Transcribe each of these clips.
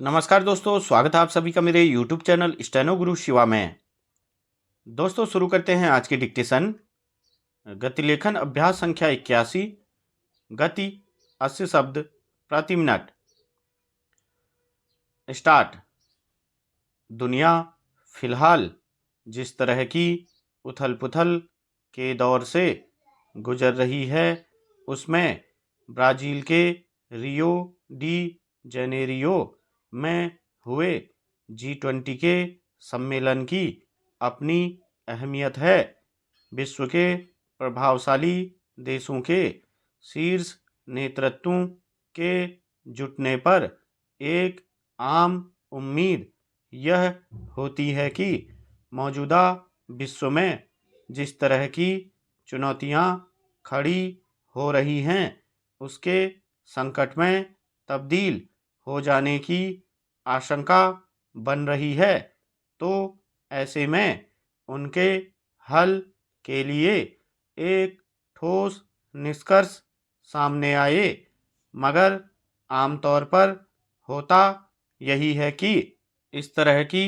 नमस्कार दोस्तों, स्वागत है आप सभी का मेरे YouTube चैनल स्टेनो गुरु शिवा में। दोस्तों शुरू करते हैं आज की डिक्टेशन। गति लेखन अभ्यास संख्या 81। गति 80 शब्द प्रति मिनट। स्टार्ट। दुनिया फिलहाल जिस तरह की उथल पुथल के दौर से गुजर रही है, उसमें ब्राज़ील के रियो डी जेनेरियो में हुए G20 के सम्मेलन की अपनी अहमियत है। विश्व के प्रभावशाली देशों के शीर्ष नेतृत्वों के जुटने पर एक आम उम्मीद यह होती है कि मौजूदा विश्व में जिस तरह की चुनौतियां खड़ी हो रही हैं, उसके संकट में तब्दील हो जाने की आशंका बन रही है। तो ऐसे में उनके हल के लिए एक ठोस निष्कर्ष सामने आए, मगर आमतौर पर होता यही है कि इस तरह की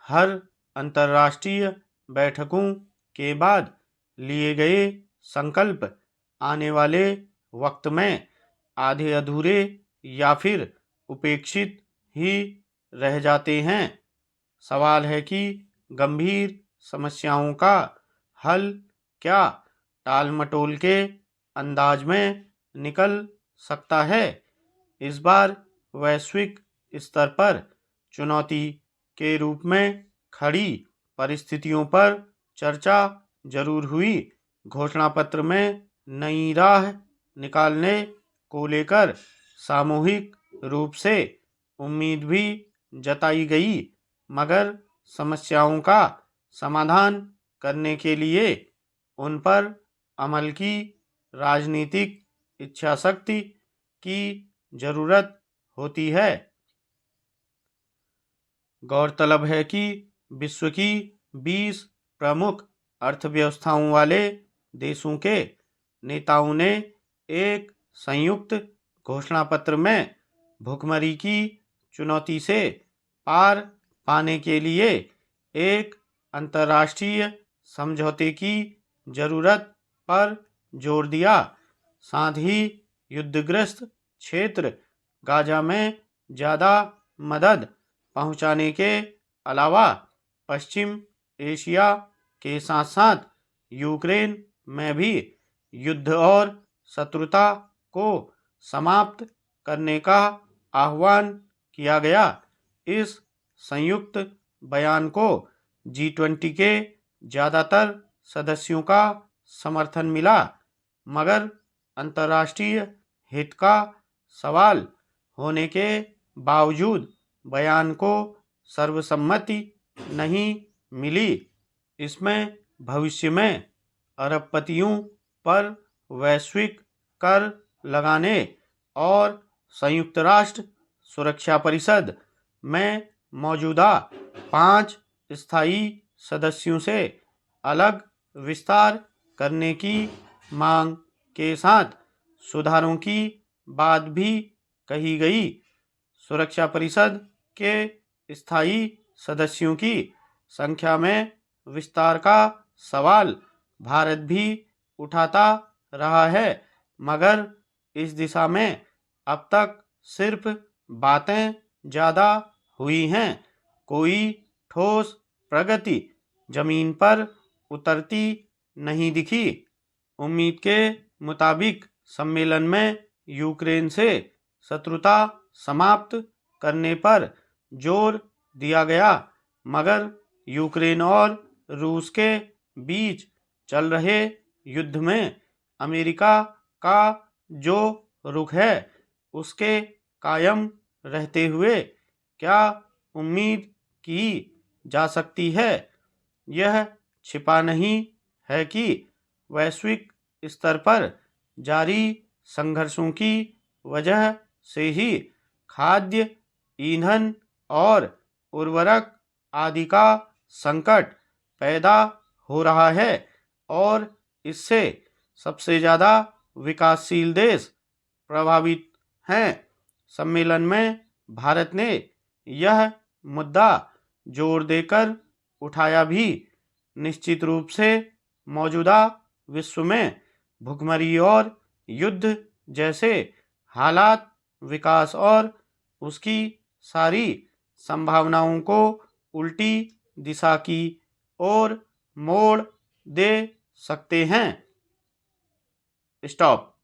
हर अंतर्राष्ट्रीय बैठकों के बाद लिए गए संकल्प आने वाले वक्त में आधे अधूरे या फिर उपेक्षित ही रह जाते हैं। सवाल है कि गंभीर समस्याओं का हल क्या टाल-मटोल के अंदाज में निकल सकता है। इस बार वैश्विक स्तर पर चुनौती के रूप में खड़ी परिस्थितियों पर चर्चा जरूर हुई। घोषणा पत्र में नई राह निकालने को लेकर सामूहिक रूप से उम्मीद भी जताई गई, मगर समस्याओं का समाधान करने के लिए उन पर अमल की राजनीतिक इच्छाशक्ति की जरूरत होती है। गौरतलब है कि विश्व की 20 प्रमुख अर्थव्यवस्थाओं वाले देशों के नेताओं ने एक संयुक्त घोषणा पत्र में भुखमरी की चुनौती से पार पाने के लिए एक अंतर्राष्ट्रीय समझौते की जरूरत पर जोर दिया। साथ ही युद्धग्रस्त क्षेत्र गाजा में ज़्यादा मदद पहुंचाने के अलावा पश्चिम एशिया के साथ साथ यूक्रेन में भी युद्ध और शत्रुता को समाप्त करने का आह्वान किया गया। इस संयुक्त बयान को G20 के ज़्यादातर सदस्यों का समर्थन मिला, मगर अंतर्राष्ट्रीय हित का सवाल होने के बावजूद बयान को सर्वसम्मति नहीं मिली। इसमें भविष्य में अरबपतियों पर वैश्विक कर लगाने और संयुक्त राष्ट्र सुरक्षा परिषद में मौजूदा 5 स्थायी सदस्यों से अलग विस्तार करने की मांग के साथ सुधारों की बात भी कही गई। सुरक्षा परिषद के स्थायी सदस्यों की संख्या में विस्तार का सवाल भारत भी उठाता रहा है, मगर इस दिशा में अब तक सिर्फ बातें ज़्यादा हुई हैं। कोई ठोस प्रगति जमीन पर उतरती नहीं दिखी। उम्मीद के मुताबिक सम्मेलन में यूक्रेन से शत्रुता समाप्त करने पर जोर दिया गया, मगर यूक्रेन और रूस के बीच चल रहे युद्ध में अमेरिका का जो रुख है, उसके कायम रहते हुए क्या उम्मीद की जा सकती है। यह छिपा नहीं है कि वैश्विक स्तर पर जारी संघर्षों की वजह से ही खाद्य, ईंधन और उर्वरक आदि का संकट पैदा हो रहा है, और इससे सबसे ज़्यादा विकासशील देश प्रभावित हैं। सम्मेलन में भारत ने यह मुद्दा जोर देकर उठाया भी निश्चित रूप से मौजूदा विश्व में भुखमरी और युद्ध जैसे हालात विकास और उसकी सारी संभावनाओं को उल्टी दिशा की ओर मोड़ दे सकते हैं। स्टॉप।